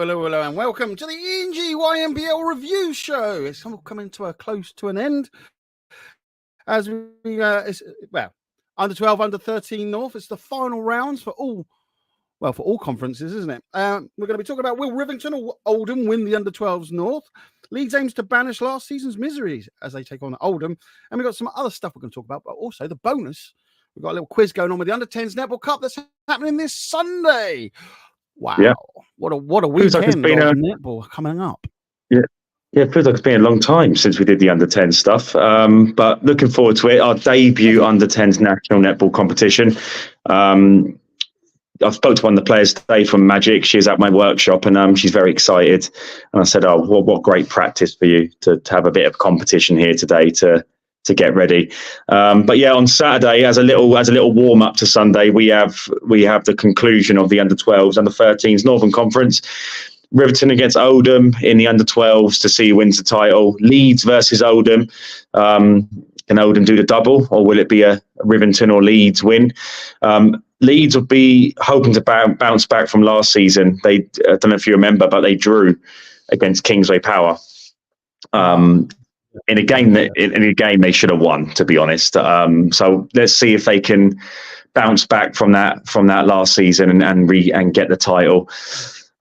Hello, and welcome to the ENG YNPL review show. It's coming to a close to an end. As we, under 12, under 13 North. It's the final rounds for all conferences, isn't it? We're going to be talking about will Rivington or Oldham win the under 12s North? Leeds aims to banish last season's miseries as they take on Oldham, and we've got some other stuff we're going to talk about, but also the bonus. We've got a little quiz going on with the under 10s Netball Cup that's happening this Sunday. Wow. Yeah. What a weekend of netball coming up. Yeah, it feels like it's been a long time since we did the under 10 stuff. But looking forward to it. Our debut under 10s national netball competition. I spoke to one of the players today from Magic. She was at my workshop and she's very excited. And I said, what great practice for you to have a bit of competition here today to get ready. But yeah, on Saturday, as a little warm up to Sunday, we have the conclusion of the under 12s, under 13s Northern Conference. Rivington against Oldham in the under 12s to see who wins the title. Leeds versus Oldham. Can Oldham do the double, or will it be a Rivington or Leeds win? Leeds will be hoping to bounce back from last season. I don't know if you remember, but they drew against Kingsway Power. In a game they should have won, to be honest. So let's see if they can bounce back from that last season and get the title.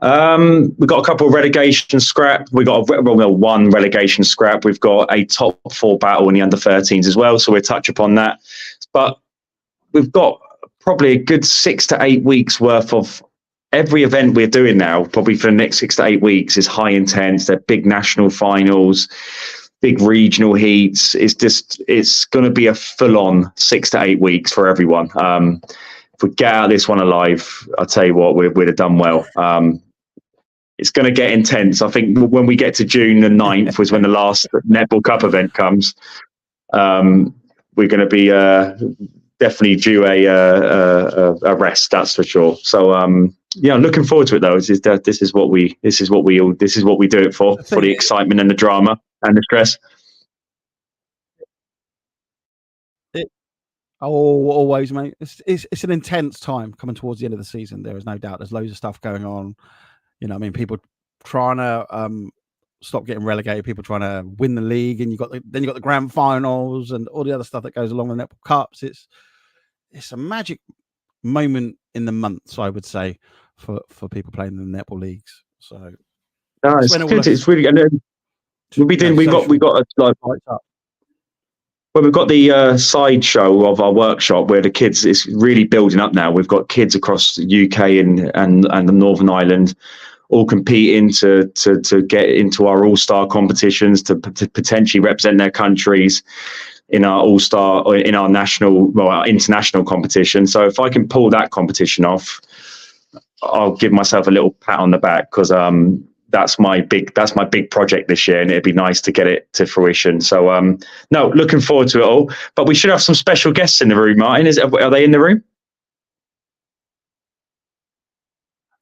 We've got a couple of relegation scrap. We've got one relegation scrap. We've got a top 4 battle in the under 13s as well. So we'll touch upon that. But we've got probably a good 6 to 8 weeks worth of every event we're doing now, probably for the next 6 to 8 weeks, is high intense. They're big national finals, big regional heats. It's going to be a full-on 6 to 8 weeks for everyone. If we get out of this one alive, I'll tell you what, we'd have done well. It's going to get intense. I think when we get to June the 9th was when the last Netball Cup event comes. We're going to be definitely due a rest, that's for sure. So yeah, looking forward to it though. This is what we do it for the excitement and the drama and the stress. Always, mate. It's an intense time coming towards the end of the season. There is no doubt. There's loads of stuff going on. You know, I mean, people trying to stop getting relegated, people trying to win the league, and you got the grand finals and all the other stuff that goes along with Netball Cups. It's a magic moment in the months, I would say, for people playing in the netball leagues. So no, it's good. It's really good. We've got the side show of our workshop where the kids is really building up now. We've got kids across the UK and the Northern Ireland all competing to get into our all-star competitions to potentially represent their countries in our all-star or in our our international competition. So if I can pull that competition off, I'll give myself a little pat on the back, because that's my big project this year, and it'd be nice to get it to fruition. So no, looking forward to it all. But we should have some special guests in the room, Martin. Are they in the room?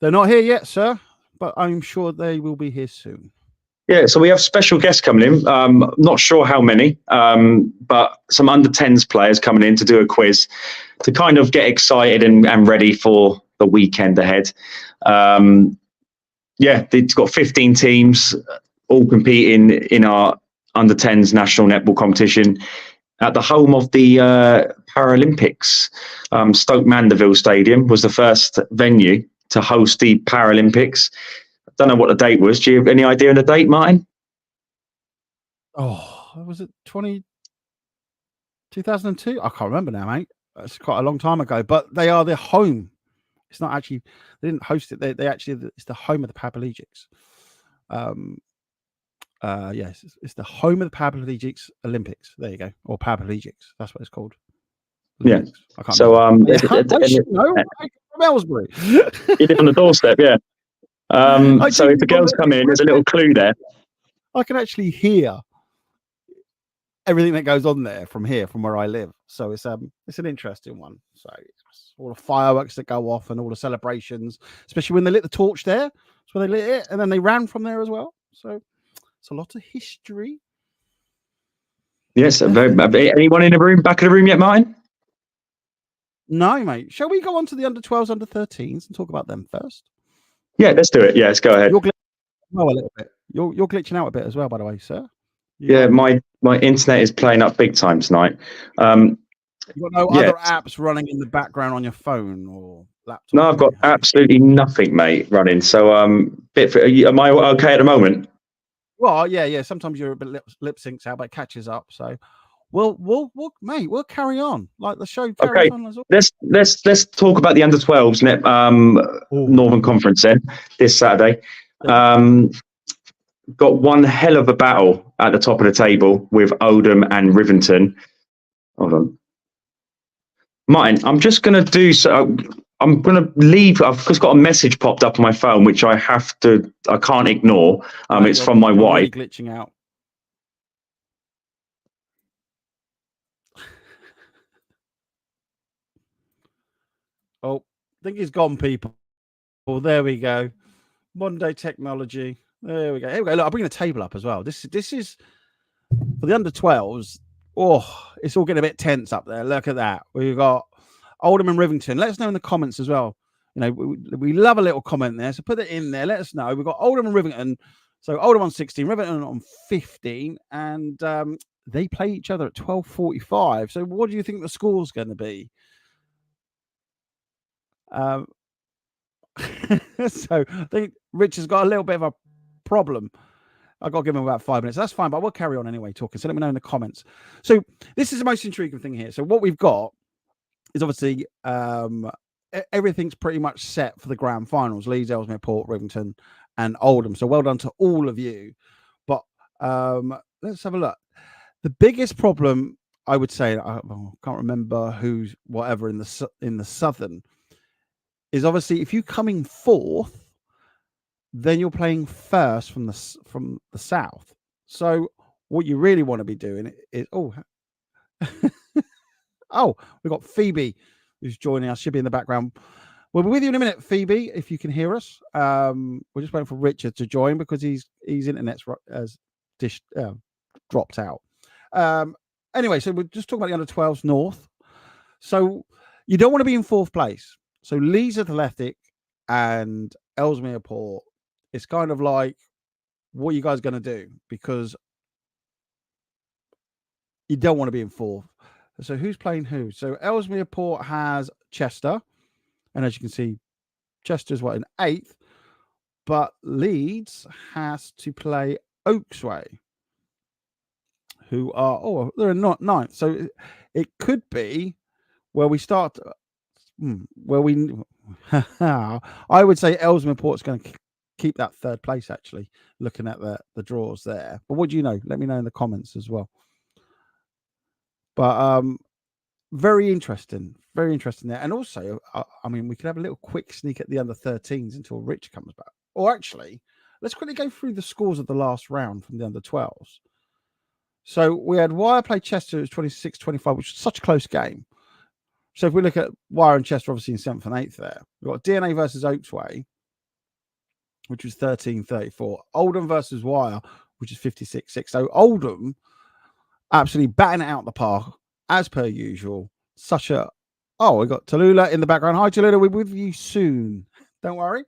They're not here yet, sir, but I'm sure they will be here soon. Yeah, so we have special guests coming in. Not sure how many, but some under 10s players coming in to do a quiz to kind of get excited and ready for the weekend ahead. Yeah, it's got 15 teams all competing in our under 10s national netball competition at the home of the Paralympics. Stoke Mandeville Stadium was the first venue to host the Paralympics. I don't know what the date was. Do you have any idea of the date, Martin? Oh, was it 2002? I can't remember now, mate. It's quite a long time ago, but they are the home. It's not actually, they didn't host it. They actually, it's the home of the Paraplegics. Yes, it's the home of the Paraplegics Olympics. There you go. Or Paraplegics. That's what it's called. Olympics. Yeah. I can't so, from Ellsbury. You live on the doorstep, yeah. So if the girls come in, there's a little clue there. I can actually hear everything that goes on there from where I live. So it's an interesting one. So all the fireworks that go off and all the celebrations, especially when they lit the torch there. That's where they lit it, and then they ran from there as well. So it's a lot of history. Yes. Anyone in the room, back of the room yet, Martin? No, mate. Shall we go on to the under 12s, under 13s and talk about them first? Yeah, let's do it. Yeah, let's go ahead. well a little bit. You're glitching out a bit as well, by the way, sir. Yeah, my internet is playing up big time tonight. You got no other apps running in the background on your phone or laptop? No, I've got absolutely nothing, mate, running. So, am I okay at the moment? Well, yeah. Sometimes you're a bit lip syncs out, but it catches up. So, we'll carry on. Like the show carries on as well. Let's talk about the under-12s Northern Conference then this Saturday. Got one hell of a battle at the top of the table with Oldham and Rivington. Hold on, Martin. I'm just going to do so. I'm going to leave. I've just got a message popped up on my phone, which I can't ignore. It's from my wife. Really glitching out. Oh, I think he's gone, people. Well, there we go. Modern day technology. There we go. Here we go. Look, I'll bring the table up as well. This is for the under 12s. Oh, it's all getting a bit tense up there. Look at that. We've got Oldham and Rivington. Let us know in the comments as well. You know, we love a little comment there. So put it in there. Let us know. We've got Oldham and Rivington. So Oldham on 16, Rivington on 15. And they play each other at 12:45. So what do you think the score's going to be? So I think Rich has got a little bit of a problem. I've got to give him about 5 minutes. That's fine, but we'll carry on anyway talking. So let me know in the comments. So this is the most intriguing thing here. So what we've got is obviously everything's pretty much set for the grand finals. Leeds, Ellesmere Port, Rivington and Oldham. So well done to all of you. But let's have a look. The biggest problem, I would say, I can't remember who's whatever in the Southern, is obviously if you're coming fourth, then you're playing first from the south. So what you really want to be doing is we've got Phoebe who's joining us. Should be in the background. We'll be with you in a minute, Phoebe, if you can hear us. We're just waiting for Richard to join because his internet's dropped out. Anyway, so we're just talking about the under 12s North. So you don't want to be in fourth place. So Leeds Athletic and Ellesmere Port, it's kind of like, what are you guys going to do? Because you don't want to be in fourth. So who's playing who? So Ellesmere Port has Chester. And as you can see, Chester's in eighth. But Leeds has to play Oaksway, who are, they're not ninth. So it could be where we start, I would say Ellesmere Port's going to keep that third place, actually, looking at the draws there. But what do you know? Let me know in the comments as well. But very interesting there. And also, I mean, we could have a little quick sneak at the under 13s until Rich comes back. Or actually, let's quickly go through the scores of the last round from the under 12s. So we had Wire play Chester, it was 26-25, which was such a close game. So if we look at Wire and Chester, obviously in 7th and 8th there, we've got DNA versus Oaksway, which was 13-34. Oldham versus Wire, which is 56-6. So Oldham absolutely batting it out the park, as per usual. We got Tallulah in the background. Hi, Tallulah, we're with you soon. Don't worry.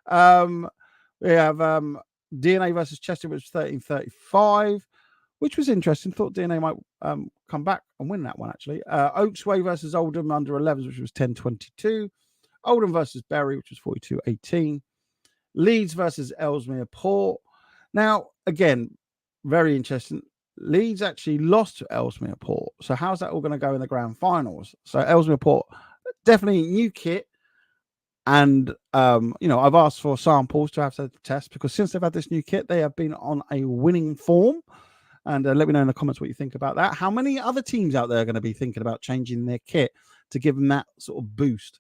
We have DNA versus Chester, which was 13-35, which was interesting. Thought DNA might come back and win that one, actually. Oaksway versus Oldham under 11s, which was 10-22. Oldham versus Bury, which was 42-18. Leeds versus Ellesmere Port. Now, again, very interesting. Leeds actually lost to Ellesmere Port. So how's that all going to go in the grand finals? So Ellesmere Port, definitely new kit. And, I've asked for samples to have to test because since they've had this new kit, they have been on a winning form. And let me know in the comments what you think about that. How many other teams out there are going to be thinking about changing their kit to give them that sort of boost?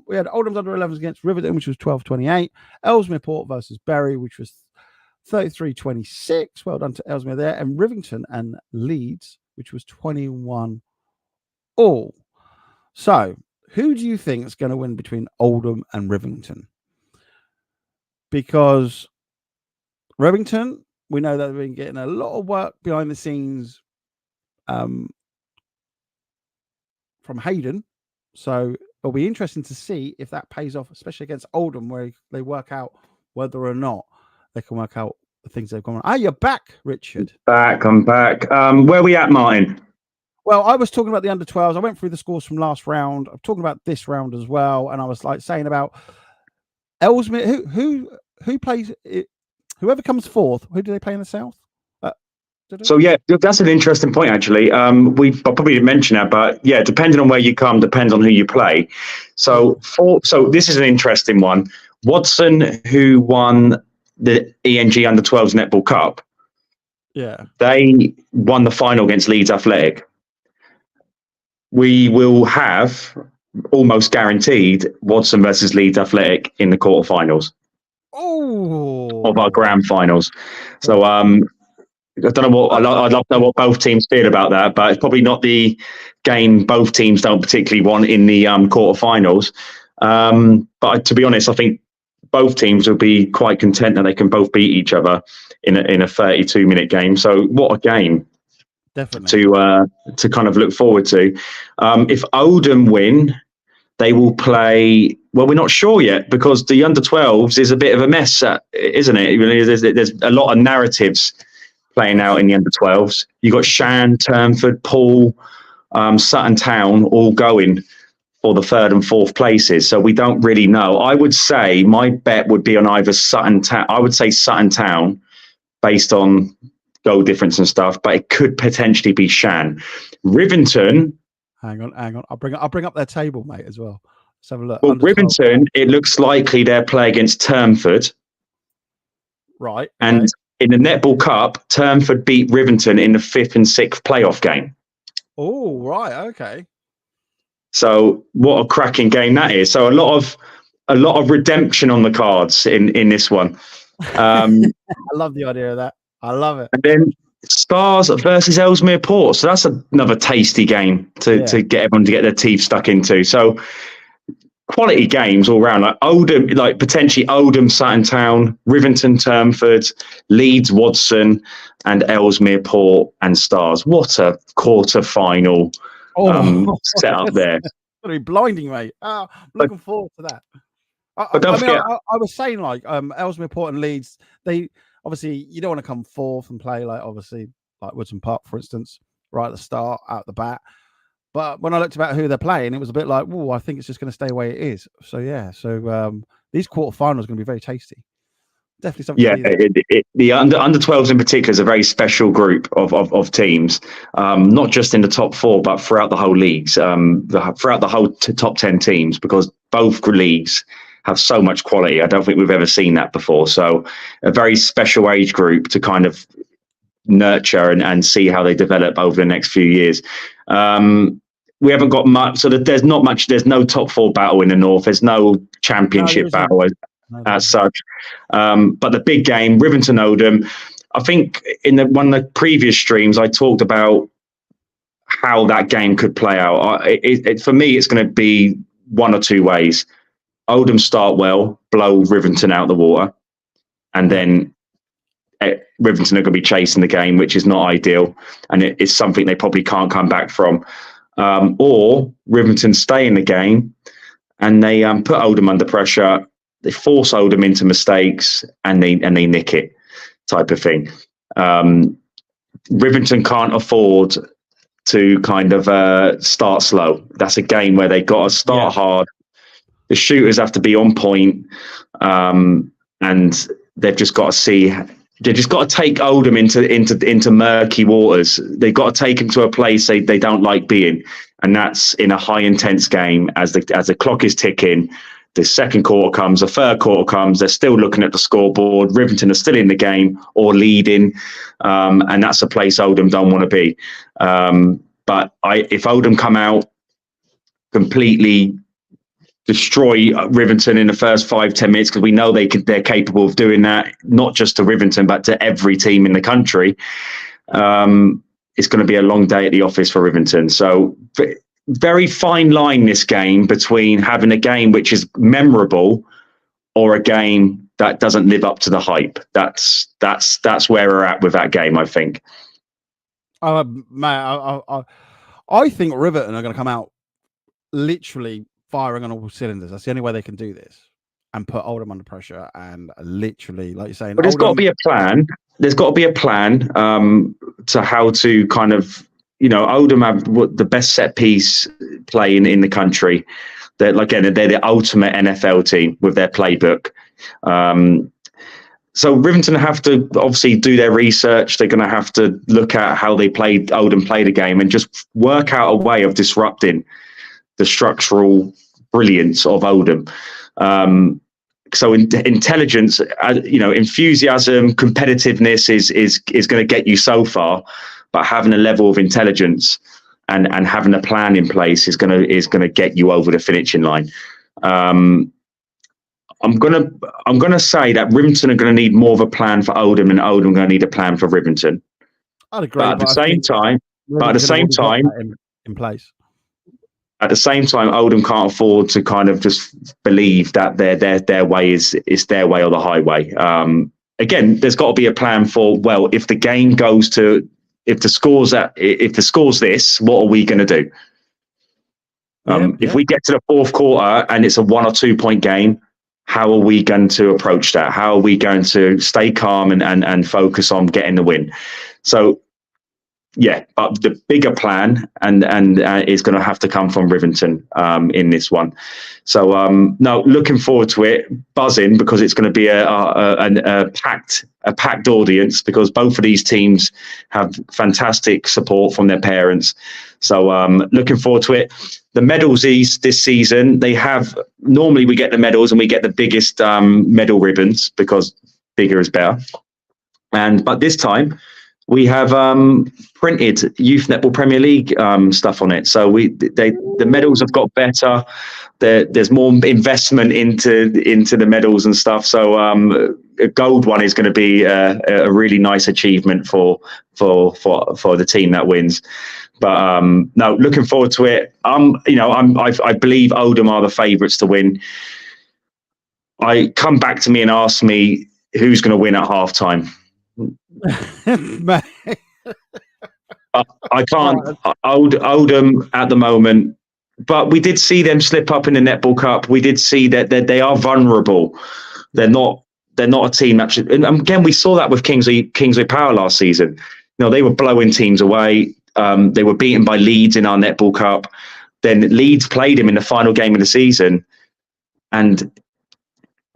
We had Oldham's under 11s against Rivington, which was 12-28. Ellesmere Port versus Bury, which was 33-26. Well done to Ellesmere there. And Rivington and Leeds, which was 21 all. So who do you think is going to win between Oldham and Rivington? Because Rivington, we know that they've been getting a lot of work behind the scenes from Hayden. So it'll be interesting to see if that pays off, especially against Oldham, where they work out whether or not they can work out the things they've gone on. Ah, you're back, Richard. I'm back. Where are we at, Martin? Well, I was talking about the under-12s. I went through the scores from last round. I'm talking about this round as well, and I was like saying about Ellesmere. Who plays it? Whoever comes fourth. Who do they play in the south? So yeah, that's an interesting point actually. I probably didn't mention that, but yeah, depending on where you come, depends on who you play. So this is an interesting one. Watson, who won the ENG Under-12s Netball Cup, they won the final against Leeds Athletic. We will have almost guaranteed Watson versus Leeds Athletic in the quarterfinals of our grand finals. So I don't know what I'd love to know what both teams feel about that, but it's probably not the game both teams don't particularly want in the quarterfinals. But to be honest, I think both teams will be quite content that they can both beat each other in a 32-minute game. So what a game! Definitely to kind of look forward to. If Oldham win, they will play. Well, we're not sure yet because the under-12s is a bit of a mess, isn't it? There's a lot of narratives playing out in the under-12s. You've got Shan, Turnford, Poole, Sutton Town all going for the third and fourth places. So we don't really know. I would say my bet would be on either Sutton Town. I would say Sutton Town based on goal difference and stuff, but it could potentially be Shan. Rivington. Hang on. I'll bring up their table, mate, as well. Let's have a look. Well, Rivington, it looks likely they'll play against Turnford. Right. And in the Netball Cup, Turnford beat Rivington in the 5th and 6th playoff game. Oh, right. Okay. So what a cracking game that is. So a lot of redemption on the cards in this one. I love the idea of that. I love it. And then Stars versus Ellesmere Port. So that's another tasty game to get everyone to get their teeth stuck into. So quality games all round. Like Oldham, like potentially Oldham, Sutton Town, Rivington, Turnford, Leeds, Watson, and Ellesmere Port and Stars. What a quarter-final set up there. It's going to be blinding, mate. I'm looking forward to that. I was saying like Ellesmere Port and Leeds, they obviously you don't want to come fourth and play like obviously like Woodson Park, for instance, right at the start, out the bat. But when I looked about who they're playing, it was a bit like, oh, I think it's just going to stay the way it is. So yeah, these quarterfinals are going to be very tasty. Definitely something. Yeah, the under 12s in particular is a very special group of teams, not just in the top 4, but throughout the whole leagues, throughout the whole top 10 teams, because both leagues have so much quality. I don't think we've ever seen that before. So a very special age group to kind of nurture and see how they develop over the next few years. We haven't got much, so there's not much. There's no top 4 battle in the north. There's no championship battle as such. But the big game, Rivington Oldham. I think in one of the previous streams, I talked about how that game could play out. For me, it's going to be one or two ways. Oldham start well, blow Rivington out the water, and then Rivington are going to be chasing the game, which is not ideal, and it is something they probably can't come back from. Or Rivington stay in the game, and they put Oldham under pressure. They force Oldham into mistakes, and they nick it, type of thing. Rivington can't afford to kind of start slow. That's a game where they got to start hard. The shooters have to be on point, and they've just got to see. They've just got to take Oldham into murky waters. They've got to take them to a place they don't like being, and that's in a high intense game. As the clock is ticking, the second quarter comes, the third quarter comes. They're still looking at the scoreboard. Rivington are still in the game or leading, and that's a place Oldham don't want to be. But if Oldham come out completely destroy Rivington in the first 5-10 minutes, because we know they're capable of doing that, not just to Rivington but to every team in the country. It's going to be a long day at the office for Rivington. So very fine line this game between having a game which is memorable or a game that doesn't live up to the hype. That's where we're at with that game, I think. Man, I think Rivington are going to come out literally firing on all cylinders. That's the only way they can do this. and put Oldham under pressure. And literally, like you're saying, but there's got to be a plan. There's got to be a plan to how to kind of, Oldham have the best set piece play in the country. They're the ultimate NFL team with their playbook. So Rivington have to obviously do their research. They're going to have to look at how Oldham played a game and just work out a way of disrupting the structural brilliance of Oldham. So intelligence, enthusiasm, competitiveness is going to get you so far, but having a level of intelligence and having a plan in place is going to get you over the finishing line. I'm gonna say that Rivington are going to need more of a plan for Oldham, and Oldham are going to need a plan for Rivington. I'd agree. But at the same time, in place. At the same time, Oldham can't afford to kind of just believe that their way is their way or the highway. Again, there's got to be a plan for, well, if the game goes to, if the score's this, what are we going to do? If we get to the fourth quarter and it's a 1 or 2 point game, how are we going to approach that? How are we going to stay calm and focus on getting the win? So, yeah, but the bigger plan and is going to have to come from Rivington in this one. So, no, looking forward to it, buzzing, because it's going to be a packed audience, because both of these teams have fantastic support from their parents. So, looking forward to it. The medals this season, normally we get the medals and we get the biggest medal ribbons because bigger is better. But this time we have printed Youth Netball Premier League stuff on it. So the medals have got better. There's more investment into the medals and stuff. So a gold one is going to be a really nice achievement for the team that wins. But no, looking forward to it. I believe Oldham are the favourites to win. Come back to me and ask me who's going to win at half time. I can't. Oldham at the moment, but we did see them slip up in the Netball Cup. We did see that they are vulnerable. They're not a team actually. And again, we saw that with Kingsley Power last season. They were blowing teams away. They were beaten by Leeds in our Netball Cup. Then Leeds played him in the final game of the season, and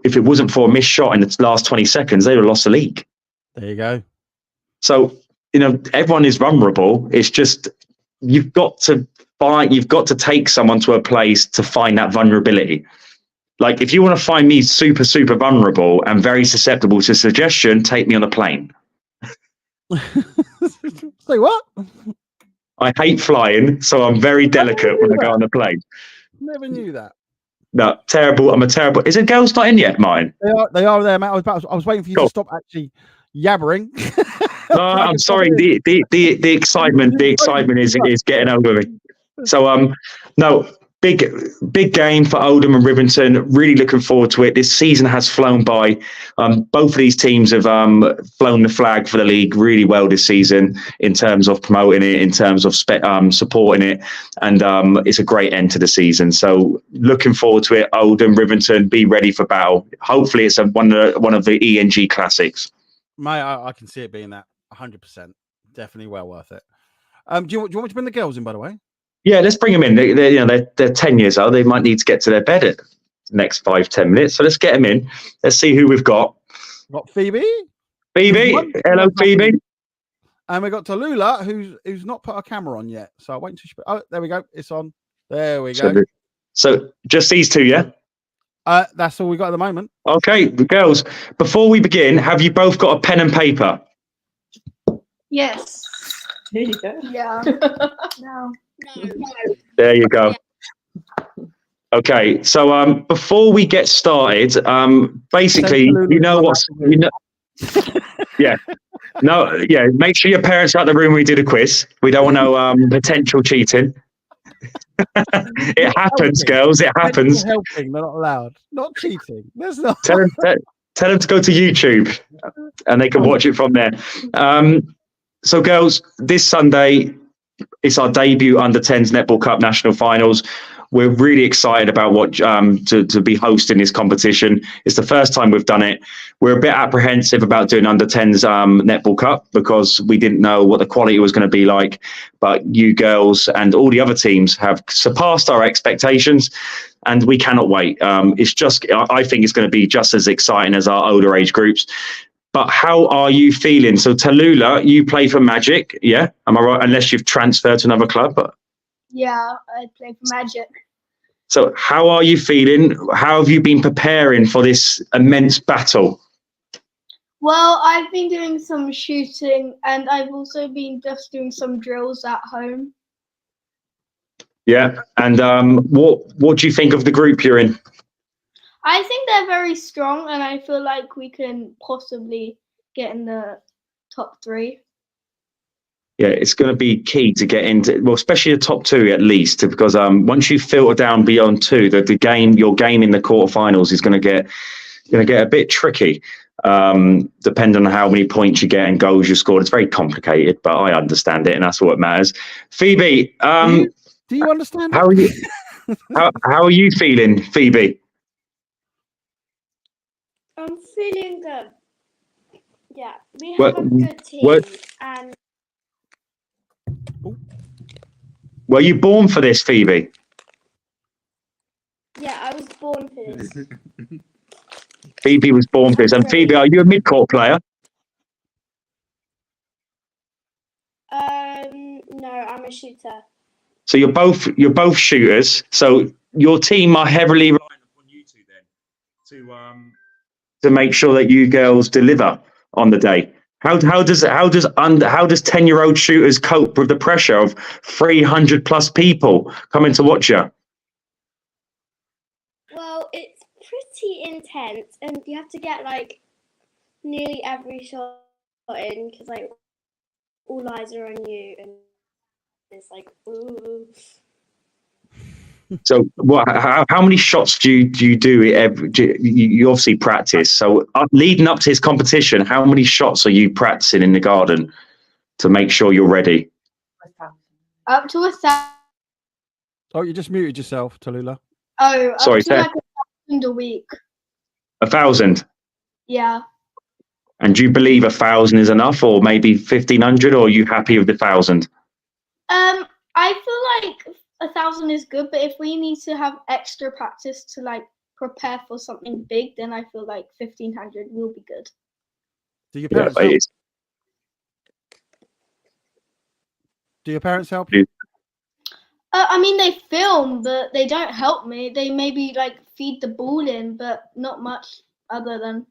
if it wasn't for a missed shot in the last 20 seconds, they would have lost the league. There you go. So, everyone is vulnerable. It's just you've got to take someone to a place to find that vulnerability. Like, if you want to find me super, super vulnerable and very susceptible to suggestion, take me on a plane. Say what? I hate flying, so I'm very delicate when I go on a plane. Never knew that. No, terrible. I'm a terrible. Is it girls not in yet, mine? They are there, Matt. I was waiting for you to stop actually yabbering. No, I'm sorry. The excitement is getting over me. So no, big game for Oldham and Rivington. Really looking forward to it. This season has flown by. Both of these teams have flown the flag for the league really well this season in terms of promoting it, in terms of supporting it, and it's a great end to the season. So looking forward to it. Oldham, Rivington, be ready for battle. Hopefully, it's one of the ENG classics. Mate, I can see it being that 100%. Definitely well worth it. Do you want me to bring the girls in, by the way? Yeah, let's bring them in. They're 10 years old. They might need to get to their bed at the next 5-10 minutes. So let's get them in. Let's see who we've got. Got Phoebe. Hello, Phoebe. And we got Tallulah, who's not put her camera on yet. So I wait until she. Oh, there we go. It's on. There we go. So just these two, yeah. That's all we got at the moment. Okay, girls. Before we begin, have you both got a pen and paper? Yes. There you go. Yeah. No. There you go. Okay, so before we get started, basically, make sure your parents are at the room when we do the quiz. We don't want no potential cheating. It happens, girls. It happens. Helping, they're not allowed. Not cheating. There's not. Tell them to go to YouTube, and they can watch it from there. So, girls, this Sunday it's our debut Under 10s Netball Cup National Finals. we're really excited about what to be hosting this competition. It's the first time we've done it. We're a bit apprehensive about doing under 10s Netball Cup because we didn't know what the quality was going to be like. But you girls and all the other teams have surpassed our expectations, and we cannot wait. It's just, I think it's going to be just as exciting as our older age groups. But how are you feeling? So Tallulah, you play for Magic, yeah? Am I right? Unless you've transferred to another club. But... Yeah, I play for Magic. So how are you feeling? How have you been preparing for this immense battle? Well, I've been doing some shooting, and I've also been just doing some drills at home. Yeah, and what do you think of the group you're in? I think they're very strong, and I feel like we can possibly get in the top 3. Yeah, it's going to be key to get into, well, especially the top 2 at least, because once you filter down beyond 2, your game in the quarterfinals is going to get a bit tricky, depending on how many points you get and goals you scored. It's very complicated, but I understand it, and that's what matters. Phoebe, do you understand? How are you? how are you feeling, Phoebe? I'm feeling good. Yeah, we have a good team. And were you born for this, Phoebe? Yeah, I was born for this. Phoebe was born for this. And Phoebe, are you a mid-court player? No, I'm a shooter. So you're both shooters. So your team are heavily relying upon you two then to make sure that you girls deliver on the day. How does 10-year-old shooters cope with the pressure of 300 plus people coming to watch you? Well, it's pretty intense, and you have to get like nearly every shot in because like all eyes are on you, and it's like ooh. So, how many shots do you do? You obviously practice. So, leading up to this competition, how many shots are you practicing in the garden to make sure you're ready? Up to 1,000. Oh, you just muted yourself, Tallulah. Oh, sorry, up to like 1,000 a week. 1,000. Yeah. And do you believe 1,000 is enough, or maybe 1,500, or are you happy with 1,000? I feel like 1,000 is good, but if we need to have extra practice to like prepare for something big, then I feel like 1,500 will be good. Do your parents help? Do your parents help you? I mean, they film, but they don't help me. They maybe like feed the ball in, but not much other than.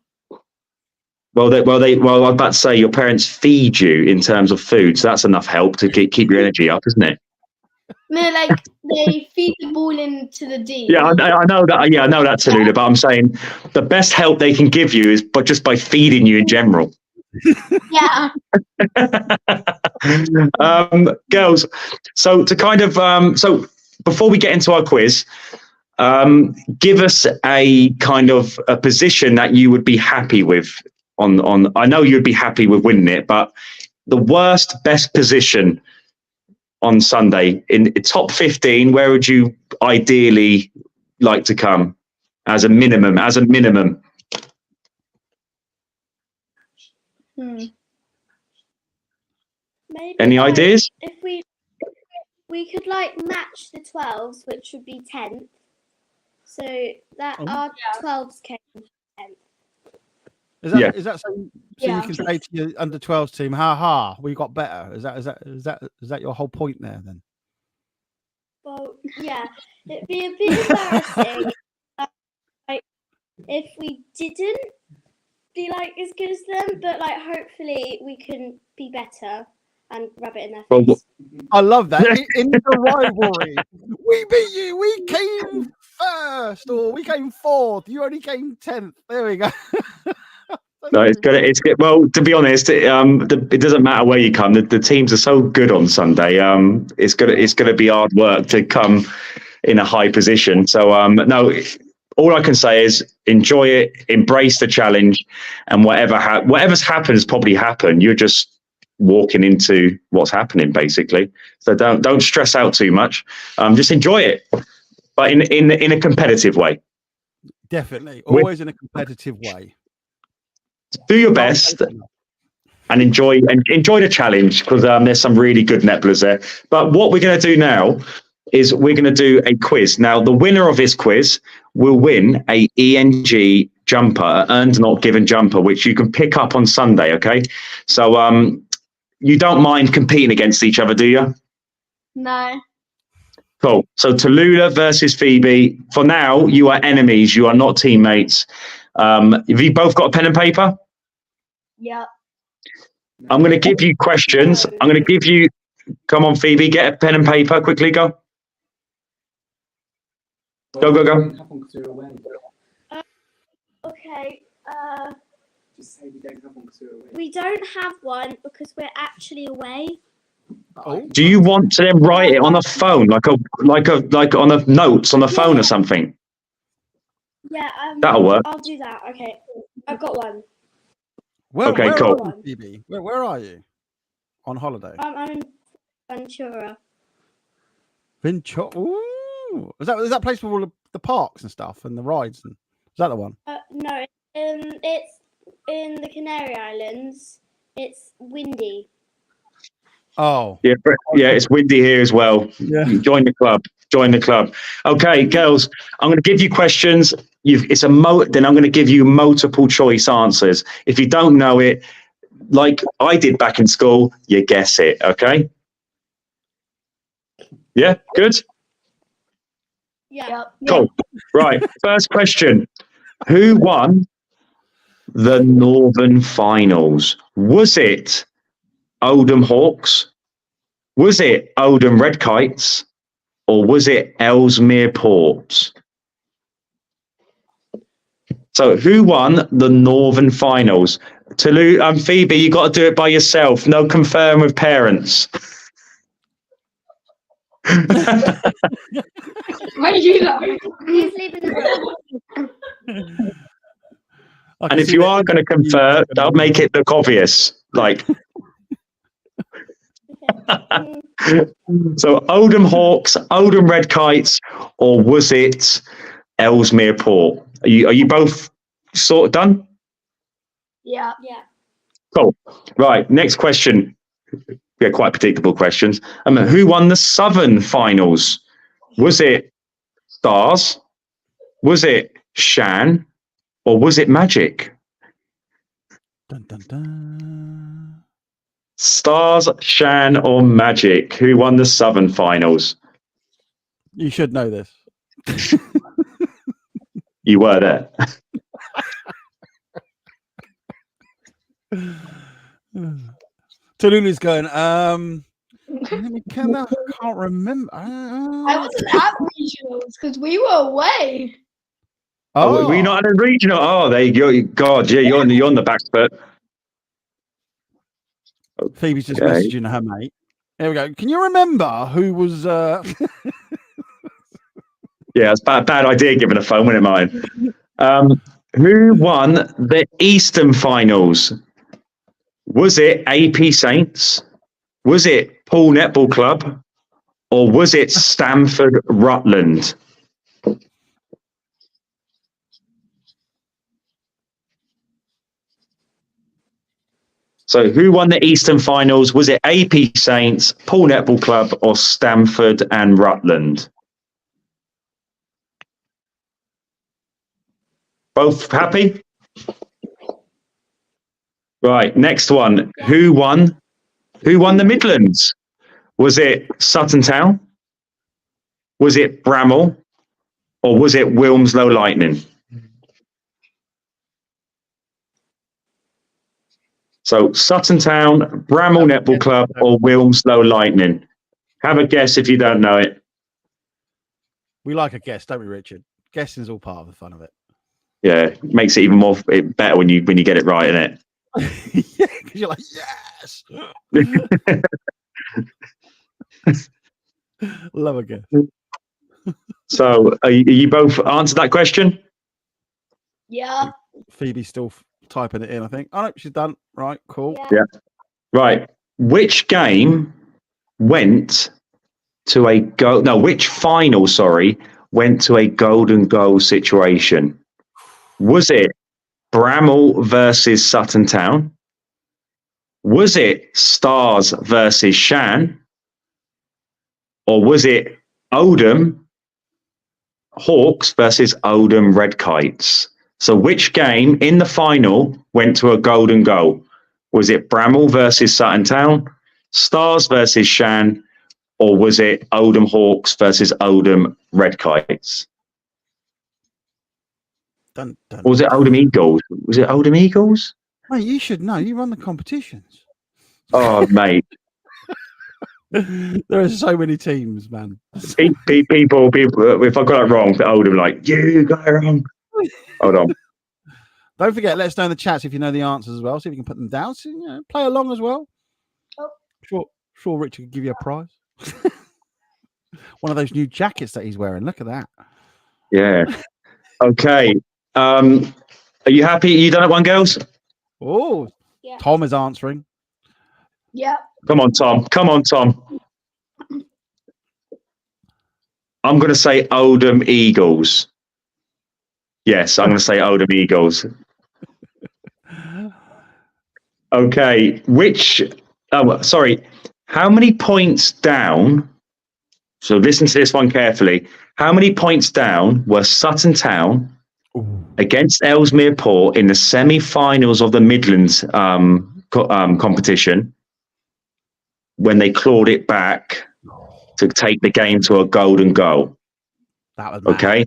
Well, I'm about to say your parents feed you in terms of food, so that's enough help to keep your energy up, isn't it? No, like they feed the ball into the D. Yeah, I know that. Yeah, I know that, Tallulah. But I'm saying the best help they can give you is just by feeding you in general. Yeah. Girls, so to kind of so before we get into our quiz, give us a kind of a position that you would be happy with. On I know you'd be happy with winning it, but the best position on Sunday in top 15, where would you ideally like to come as a minimum? Maybe Any ideas? If we could like match the 12s, which would be 10th, so that our 12s came 10th. Is that so you can say to your under 12s team, ha, we got better? Is that your whole point there then? Well, yeah, it'd be a bit embarrassing like if we didn't be like as good as them, but like hopefully we can be better and rub it in their face. I love that. In the rivalry, we beat you. We came first, or we came fourth. You only came 10th. There we go. No, it's good. Well, to be honest, it doesn't matter where you come. The teams are so good on Sunday. It's gonna be hard work to come in a high position. So no, all I can say is enjoy it, embrace the challenge, and whatever's happened has probably happened. You're just walking into what's happening, basically. So don't stress out too much. Just enjoy it. but in a competitive way. Definitely, always in a competitive way. Do your best and enjoy the challenge, because there's some really good netballers there. But what we're going to do now is we're going to do a quiz. Now, the winner of this quiz will win a ENG jumper, earned not given jumper, which you can pick up on Sunday. Okay, so you don't mind competing against each other, do you? No. Cool. So Tallulah versus Phoebe. For now, you are enemies. You are not teammates. Have you both got a pen and paper? Yeah. I'm going to give you questions. I'm going to give you. Come on, Phoebe, get a pen and paper. Quickly, go. Go. Okay. We don't have one because we're actually away. Oh, Do you want to then write it on a phone, like on a notes on the phone or something? Yeah. That'll work. I'll do that. Okay. I've got one. where cool. are you, Phoebe? Where are you? On holiday? I'm in Ventura. Ventura. Ooh. Is that place with all the parks and stuff and the rides? And is that the one? No. It's in the Canary Islands. It's windy. Oh, Yeah, it's windy here as well. yeah. Join the club. Okay, girls, I'm going to give you questions. Then I'm going to give you multiple choice answers. If you don't know it, like I did back in school, you guess it. Okay. Yeah, good. Yeah. Cool. Right. First question: who won the Northern Finals? Was it Oldham Hawks? Was it Oldham Red Kites? Or was it Ellesmere Port? So who won the Northern Finals? Phoebe, you got to do it by yourself. No confirm with parents. Why you know? Please leave in the room. And if you are going to confer, that'll make it look obvious. Like, so Oldham Hawks, Oldham Red Kites, or was it Ellesmere Port? Are you both sort of done? Yeah. Yeah. Cool. Right. Next question. Yeah, quite predictable questions. Who won the Southern Finals? Was it Stars? Was it Shan? Or was it Magic? Dun, dun, dun. Stars, Shan, or Magic? Who won the Southern Finals? You should know this. You were there. Tallulah's going, I can't remember. I wasn't at regionals because we were away. Oh, were you not at a regional? Oh, there you go. God, yeah, you're on the back foot. Phoebe's just messaging her mate. There we go. Can you remember who was? Yeah, it's bad idea giving a phone, wasn't it, mine? Who won the Eastern Finals? Was it AP Saints? Was it Poole Netball Club? Or was it Stamford Rutland? So who won the Eastern Finals? Was it AP Saints, Poole Netball Club, or Stamford and Rutland? Both happy? Right, next one. Who won the Midlands? Was it Sutton Town? Was it Bramall? Or was it Wilmslow Lightning? So Sutton Town, Bramall Netball Club, or Wilmslow Lightning? Have a guess if you don't know it. We like a guess, don't we, Richard? Guessing's all part of the fun of it. Yeah, it makes it even more better when you get it right, innit? Yeah, because you're like, yes. Love a guess. So, are you both answered that question? Yeah. Phoebe's still typing it in, I think. Oh, no, she's done. Right, cool. Yeah. Right. Which game went to which final, went to a golden goal situation? Was it Bramall versus Sutton Town? Was it Stars versus Shan? Or was it Oldham Hawks versus Oldham Red Kites? So which game in the final went to a golden goal? Was it Bramall versus Sutton Town, Stars versus Shan, or was it Oldham Hawks versus Oldham Red Kites? Dun, dun. Or was it Oldham Eagles? Was it Oldham Eagles? Mate, you should know. You run the competitions. Oh, mate. There are so many teams, man. People, if I got it wrong, Oldham like, you got it wrong. Hold on. Don't forget, let us know in the chats if you know the answers as well. See if we can put them down. So, play along as well. Oh. Sure, Richard could give you a prize. One of those new jackets that he's wearing. Look at that. Yeah. Okay. Are you happy? You done it, one, girls? Oh, Yeah. Tom is answering. Yeah. Come on, Tom. Come on, Tom. I'm going to say Oldham Eagles. Yes, I'm going to say Oldham Eagles. Okay. How many points down? So listen to this one carefully. How many points down were Sutton Town against Ellesmere Port in the semi-finals of the Midlands competition when they clawed it back to take the game to a golden goal? That was mad. Okay.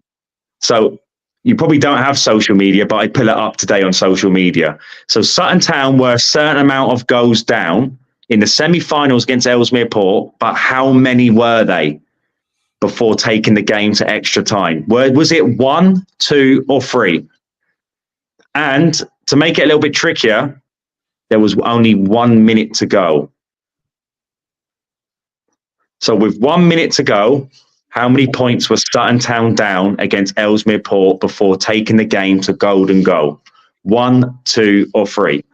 So you probably don't have social media, but I pull it up today on social media. So Sutton Town were a certain amount of goals down in the semi-finals against Ellesmere Port, but how many were they before taking the game to extra time? Was it 1, 2, or 3? And to make it a little bit trickier, there was only 1 minute to go. So with 1 minute to go, how many points was Sutton Town down against Ellesmere Port before taking the game to golden goal? 1, 2, or 3?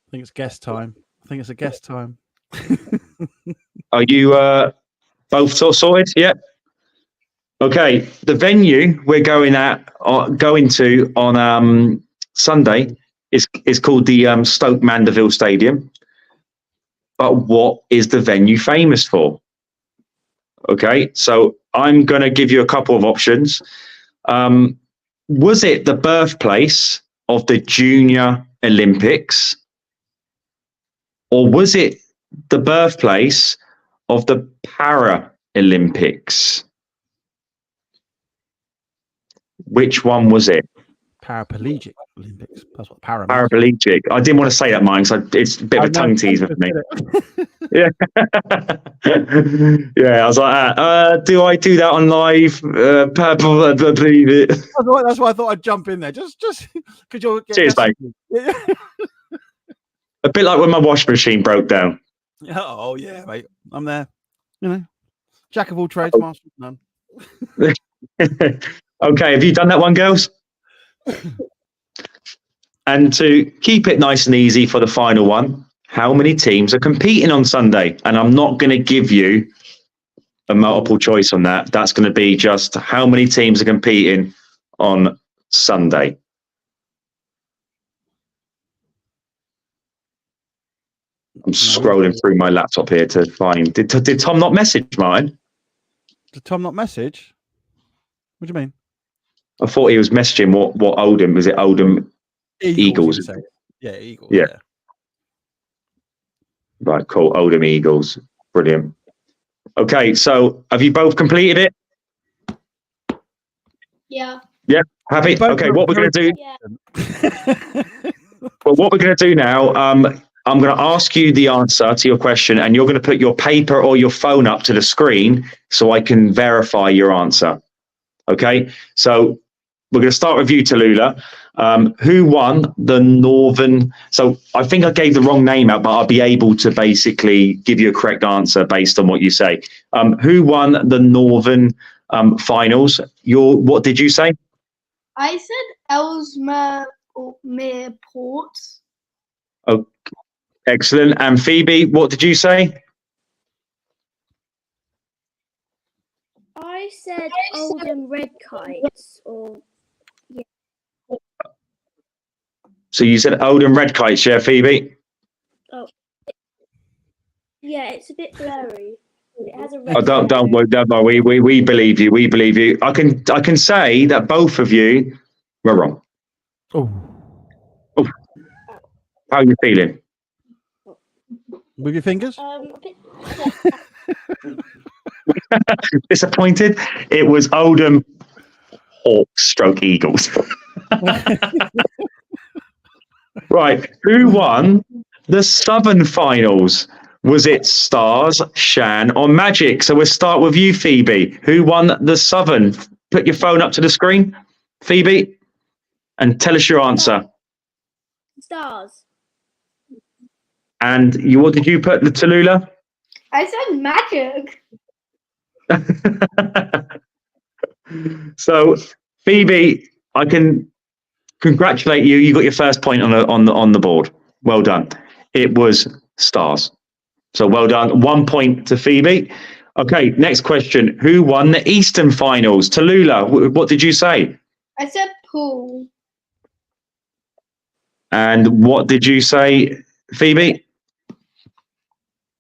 I think it's guest time. I think it's a guest time. Are you both sorted? Yeah. Okay. The venue we're going to on Sunday is called the Stoke Mandeville Stadium. But what is the venue famous for? Okay, so I'm going to give you a couple of options. Was it the birthplace of the Junior Olympics? Or was it the birthplace of the Paralympics? Which one was it? Paraplegic Olympics. That's what para. Paraplegic. I didn't want to say that, mine, because it's a bit of a tongue teaser for me. Yeah. Yeah, I was like, do I do that on live? Believe it. That's why I thought I'd jump in there. Just because you're. Cheers, mate. Yeah. A bit like when my washing machine broke down. Oh yeah, mate. I'm there. Jack of all trades, master of none. Okay, have you done that one, girls? And to keep it nice and easy for the final one, how many teams are competing on Sunday? And I'm not going to give you a multiple choice on that. That's going to be just how many teams are competing on Sunday. I'm scrolling through my laptop here to find. Did Tom not message mine? Did Tom not message? What do you mean? I thought he was messaging what Oldham was. It Oldham Eagles. Yeah, Eagles. Yeah. Right, cool. Oldham Eagles. Brilliant. Okay, so have you both completed it? Yeah. Yeah. Happy? Okay, what we're going to do? Yeah. Well, what we're going to do now, I'm going to ask you the answer to your question, and you're going to put your paper or your phone up to the screen so I can verify your answer. Okay, so we're going to start with you, Tallulah. Who won the Northern? So I think I gave the wrong name out, but I'll be able to basically give you a correct answer based on what you say. Who won the Northern Finals? What did you say? I said Ellesmere Port. Oh, excellent. And Phoebe, what did you say? I said Oldham Red Kites, or So you said Oldham Red Kites, yeah, Phoebe? yeah, it's a bit blurry. It has a red. Oh, don't worry. We believe you. We believe you. I can say that both of you were wrong. Oh, How are you feeling? with your fingers? A bit. Disappointed? It was Oldham Hawks stroke Eagles. Right. Who won the Southern Finals? Was it Stars, Shan, or Magic? So we'll start with you, Phoebe. Who won the Southern? Put your phone up to the screen, Phoebe, and tell us your answer. Stars. And what did you put, the Tallulah? I said Magic. So, Phoebe, I can congratulate you. You got your first point on the board. Well done. It was Stars. So well done. 1 point to Phoebe. Okay, next question. Who won the Eastern Finals? Tallulah, what did you say? I said Pool. And what did you say, Phoebe?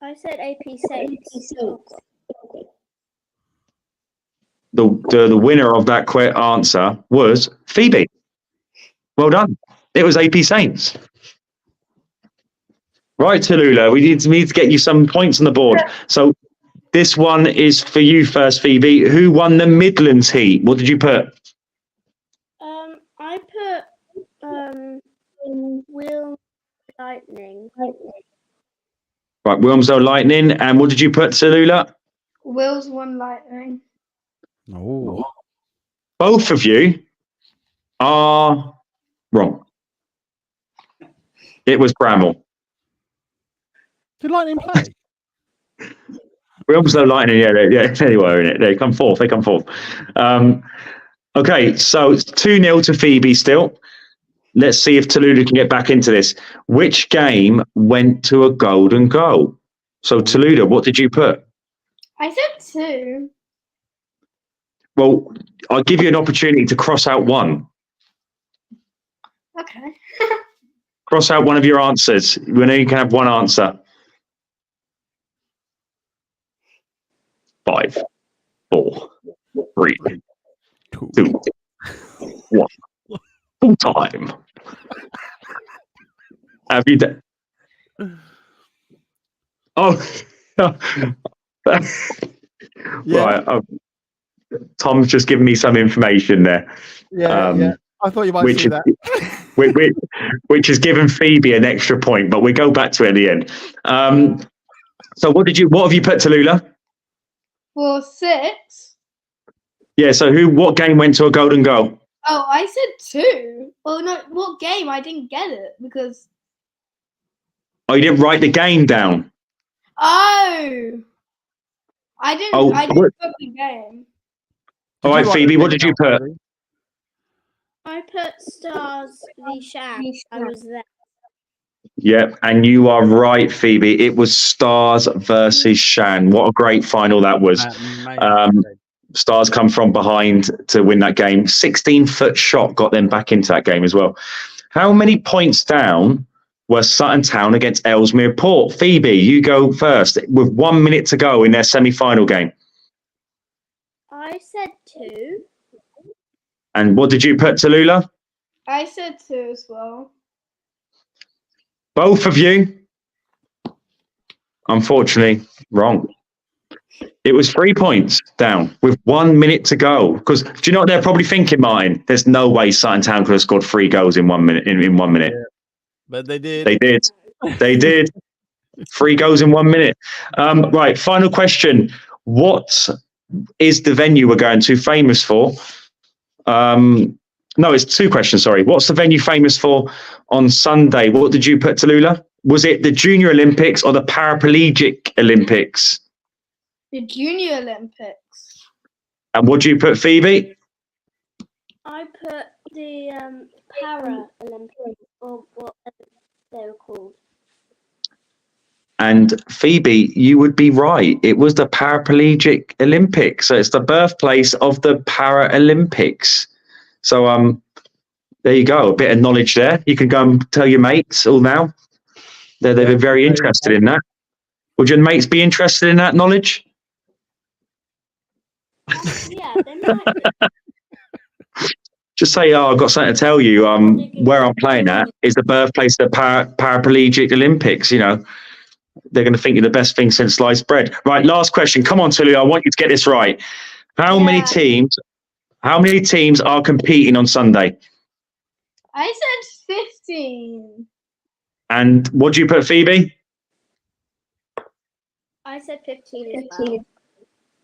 I said AP Saints. The winner of that answer was Phoebe. Well done. It was AP Saints. Right, Tallulah, we need to get you some points on the board. So this one is for you first, Phoebe. Who won the Midlands heat? What did you put? I put Will Lightning. Right, Wilmslow Lightning. And what did you put, Tallulah? Will's won Lightning. Oh. Both of you are wrong. It was Bramall. Did Lightning play? Wilmslow Lightning, yeah, anyway, in it. They come forth. Okay, so it's 2-0 to Phoebe still. Let's see if Tallulah can get back into this. Which game went to a golden goal? So, Tallulah, what did you put? I said 2. Well, I'll give you an opportunity to cross out one. Okay. Cross out one of your answers. We know you can have one answer. 5, 4, 3, 2, 1. Full time. Have you done? Oh, Yeah. right. Tom's just given me some information there. Yeah. I thought you might which see is, that. which has given Phoebe an extra point, but we go back to it at the end. So what have you put, Tallulah? For 6. Yeah, so what game went to a golden goal? Oh, I said 2. Well, no, what game? I didn't get it because. Oh, you didn't write the game down. Oh. I didn't put the game. All right, Phoebe, what did you put? I put Stars v Shan. I was there. Yep, and you are right, Phoebe. It was Stars versus Shan. What a great final that was. Stars come from behind to win that game. 16-foot shot got them back into that game as well. How many points down were Sutton Town against Ellesmere Port? Phoebe, you go first with 1 minute to go in their semi-final game. I said 2. And what did you put, Tallulah? I said 2 as well. Both of you, unfortunately, wrong. It was 3 points down with 1 minute to go. Because do you know what they're probably thinking, Martin? There's no way Sutton Town could have scored 3 goals in 1 minute. In 1 minute, Yeah, but they did. They did. 3 goals in 1 minute. Right. Final question. What is the venue we're going to famous for? No, it's 2 questions. Sorry. What's the venue famous for on Sunday? What did you put, Tallulah? Was it the Junior Olympics or the Paraplegic Olympics? The Junior Olympics. And what do you put, Phoebe? I put the Para Olympics or what? they were called. And Phoebe, you would be right. It was the Paraplegic Olympics. So it's the birthplace of the Paralympics. So there you go. A bit of knowledge there. You can go and tell your mates all now. They've been very interested in that. Would your mates be interested in that knowledge? Yeah, they might be. Just say, I've got something to tell you. Where I'm playing at is the birthplace of the Paraplegic Olympics. You know, they're going to think you're the best thing since sliced bread. Right, last question. Come on, Tulu. I want you to get this right. How many teams are competing on Sunday? I said 15. And what do you put, Phoebe? I said 15 as well.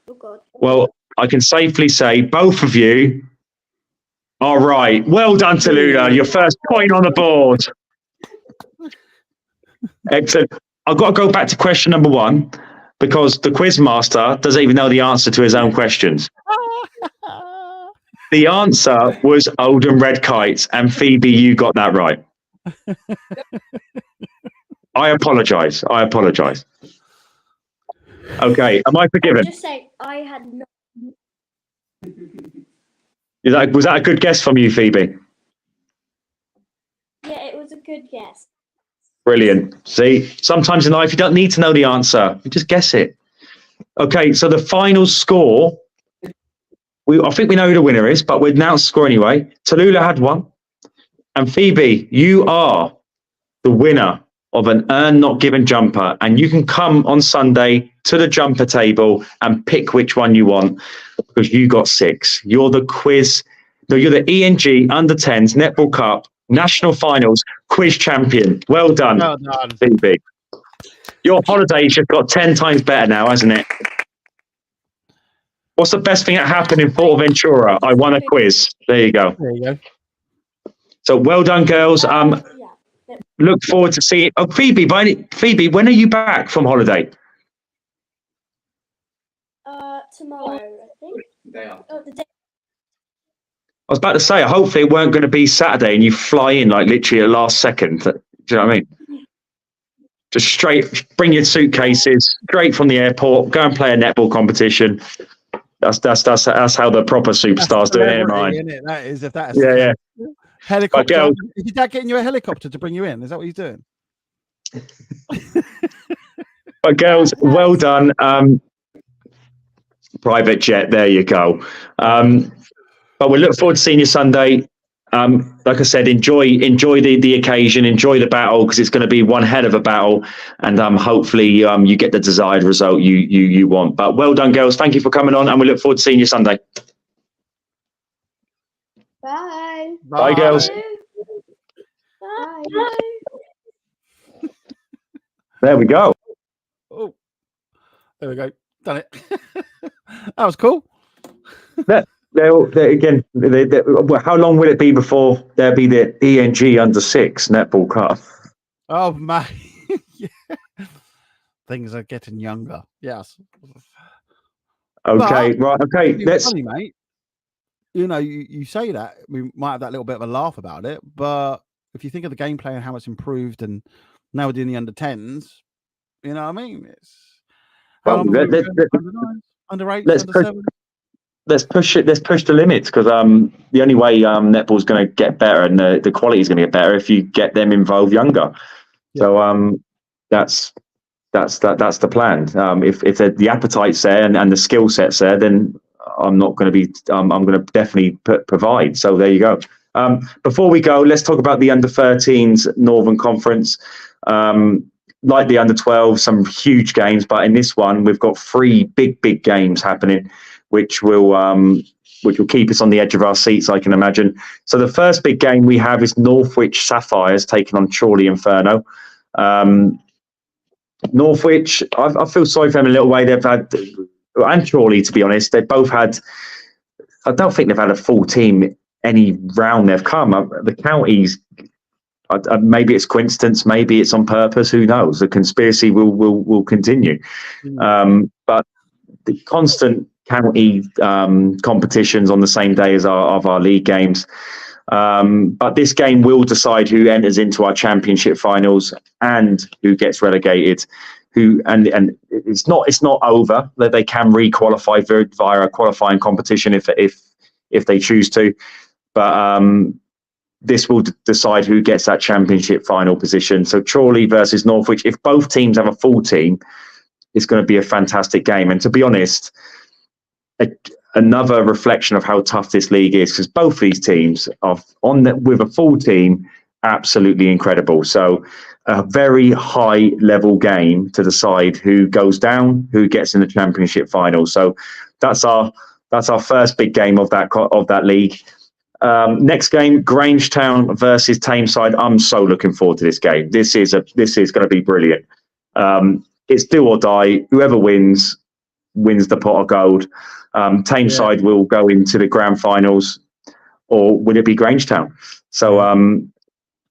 Oh, God. Well, I can safely say both of you are right. Well done, Tallulah. Your first point on the board. Excellent. I've got to go back to question number 1 because the quiz master doesn't even know the answer to his own questions. The answer was Oldham Red Kites, and Phoebe, you got that right. I apologise. Okay, am I forgiven? Just say I had no. Was that a good guess from you, Phoebe? Yeah, it was a good guess. Brilliant. See, sometimes in life you don't need to know the answer. You just guess it. Okay, so the final score, I think we know who the winner is, but we'll announce the score anyway. Tallulah had 1. And Phoebe, you are the winner of an Earn Not Given jumper. And you can come on Sunday to the jumper table and pick which one you want because you got 6. You're the ENG Under 10s Netball Cup National Finals quiz champion. Well done, Phoebe. Your holiday's just got 10 times better now, hasn't it? What's the best thing that happened in Ventura? I won a quiz. There you go. There you go. So well done, girls. Look forward to seeing. Oh, Phoebe, when are you back from holiday? Tomorrow, I think. The day. I was about to say, hopefully it weren't going to be Saturday and you fly in like literally at the last second. Do you know what I mean? Just straight, bring your suitcases straight from the airport, go and play a netball competition. That's how the proper superstars do it, mine. Isn't it? That is, if that's yeah. Helicopter. Girls, is your dad getting you a helicopter to bring you in? Is that what he's doing? But girls, well done. Private jet, there you go. But we look forward to seeing you Sunday. Like I said, enjoy the occasion, enjoy the battle because it's going to be one hell of a battle, and hopefully you get the desired result you want. But well done, girls. Thank you for coming on, and we look forward to seeing you Sunday. Bye. Bye, girls. Bye. There we go. Oh, there we go. Done it. That was cool. Again, how long will it be before there'll be the ENG Under 6 Netball Cup? Oh, man. Yeah. Things are getting younger. Yes. Okay, right. Okay, let's. Funny, mate. You know, you say that we might have that little bit of a laugh about it, but if you think of the gameplay and how it's improved, and now we're doing the under 10s, you know what I mean? It's under 8, under 7. Let's push it. Let's push the limits because the only way netball's going to get better and the quality is going to get better if you get them involved younger. Yeah. So that's the plan. If the appetite's there and the skill set's there, then I'm going to definitely provide. So there you go. Before we go, let's talk about the under 13s Northern Conference. Like the under 12, some huge games, but in this one we've got 3 big games happening, which will keep us on the edge of our seats, I can imagine. So the first big game we have is Northwich Sapphires taking on Chorley Inferno. Northwich, I feel sorry for them in a little way. They've had, and Chorley, to be honest, they've both had, I don't think they've had a full team any round they've come. The counties, maybe it's coincidence, maybe it's on purpose, who knows? The conspiracy will continue. But the constant county competitions on the same day as our league games. But this game will decide who enters into our championship finals and who gets relegated. And it's not over. That they can re-qualify via a qualifying competition if they choose to. But this will decide who gets that championship final position. So Chorley versus Northwich. If both teams have a full team, it's going to be a fantastic game. And to be honest, another reflection of how tough this league is, because both these teams are with a full team, absolutely incredible. So a very high level game to decide who goes down, who gets in the championship final. So that's our first big game of that league. Next game, Grangetown versus Tameside. I'm so looking forward to this game. This is going to be brilliant. It's do or die. Whoever wins the pot of gold. Tameside will go into the grand finals, or will it be Grangetown? So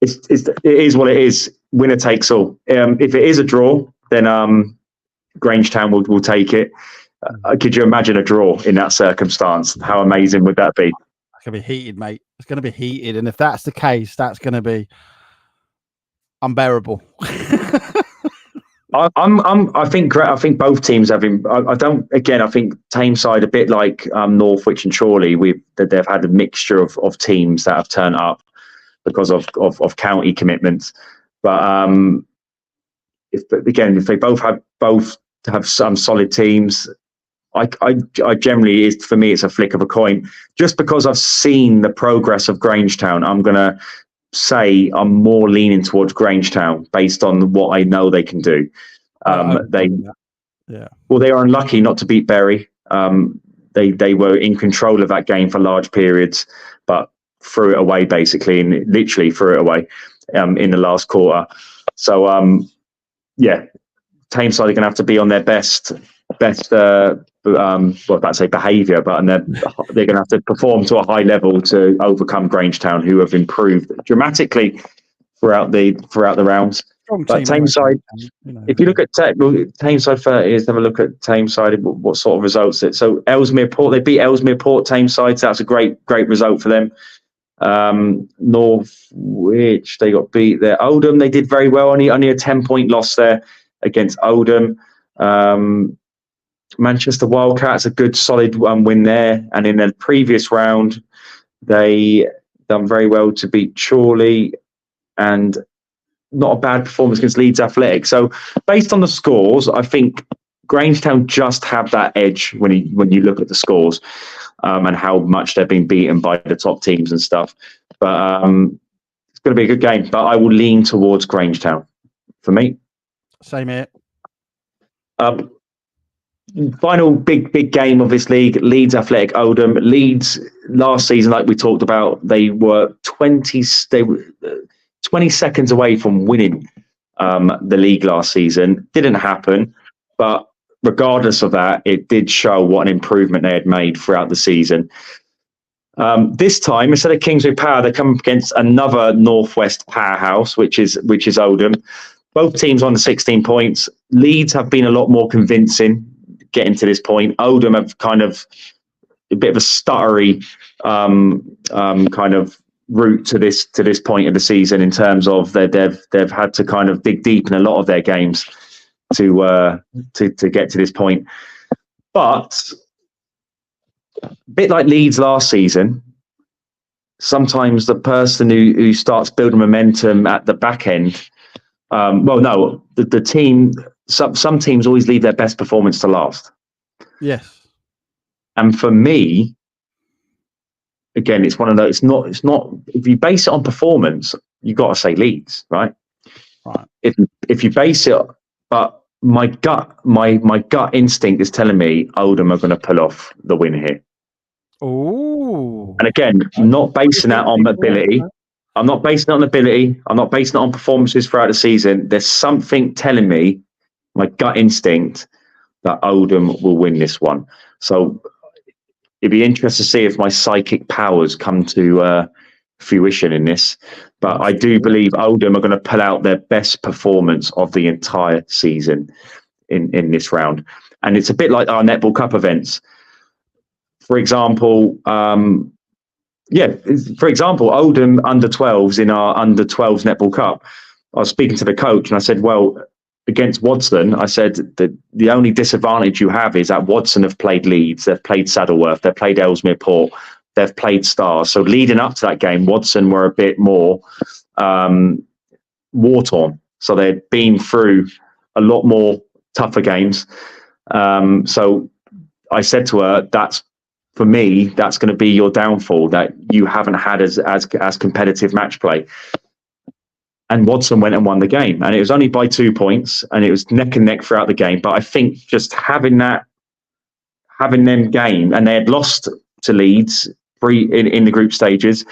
it is what it is. Winner takes all. If it is a draw, then Grangetown will take it. Could you imagine a draw in that circumstance? How amazing would that be? It's going to be heated, mate. It's going to be heated. And if that's the case, that's going to be unbearable. I think both teams have been. I think Tameside, a bit like Northwich and Chorley, they've had a mixture of teams that have turned up because of county commitments. But if they both have some solid teams, I generally, for me, it's a flick of a coin. Just because I've seen the progress of Grangetown, I'm gonna say I'm more leaning towards Grangetown based on what I know they can do. They are unlucky not to beat Bury. They were in control of that game for large periods, but threw it away basically, and literally threw it away in the last quarter. So Tameside are going to have to be on their best behaviour, but they're going to have to perform to a high level to overcome Grangetown, who have improved dramatically throughout the rounds. But Tameside, if you look at Tameside, have a look at Tameside. What sort of results it? So Ellesmere Port, they beat Ellesmere Port. Tameside, so that's a great result for them. Northwich, they got beat there. Oldham, they did very well. Only a 10-point loss there against Oldham. Manchester Wildcats, a good solid win there. And in the previous round, they done very well to beat Chorley, and not a bad performance against Leeds Athletic. So based on the scores, I think Grangetown just have that edge when you look at the scores and how much they've been beaten by the top teams and stuff. But it's going to be a good game. But I will lean towards Grangetown for me. Same here. Final big game of this league, Leeds Athletic Oldham. Leeds last season, like we talked about, they were 20 seconds away from winning the league last season. Didn't happen, but regardless of that, it did show what an improvement they had made throughout the season. This time, instead of Kingsway Power, they come against another Northwest powerhouse, which is Oldham. Both teams on the 16 points. Leeds have been a lot more convincing getting to this point. Oldham have kind of a bit of a stuttery kind of route to this point of the season, in terms of they've had to kind of dig deep in a lot of their games to get to this point. But a bit like Leeds last season, sometimes the person who starts building momentum at the back end, the team. Some teams always leave their best performance to last. Yes. And for me, again, it's one of those. It's not. If you base it on performance, you got to say Leeds, right? Right. If you base it, but my gut instinct is telling me Oldham are going to pull off the win here. Oh. And again, I'm not basing that on ability. I'm not basing it on ability. I'm not basing it on performances throughout the season. There's something telling me, my gut instinct, that Oldham will win this one. So it'd be interesting to see if my psychic powers come to fruition in this. But I do believe Oldham are going to pull out their best performance of the entire season in this round. And it's a bit like our Netball Cup events. For example, for example, Oldham under 12s in our under 12s netball cup. I was speaking to the coach and I said, well, against Watson, I said that the only disadvantage you have is that Watson have played Leeds, they've played Saddleworth, they've played Ellesmere Port, they've played Stars. So leading up to that game, Watson were a bit more war-torn. So they'd been through a lot more tougher games. So I said to her, for me, that's going to be your downfall, that you haven't had as competitive match play. And Watson went and won the game, and it was only by 2 points, and it was neck and neck throughout the game. But I think just having them game, and they had lost to Leeds in the group stages.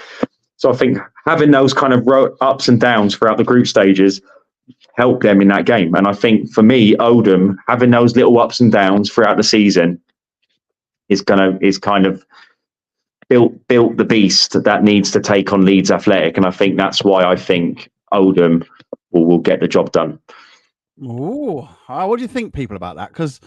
So I think having those kind of ups and downs throughout the group stages helped them in that game. And I think for me, Oldham having those little ups and downs throughout the season is kind of built the beast that needs to take on Leeds Athletic. And I think that's why I think Oldham will get the job done. Oh, what do you think, people, about that? Because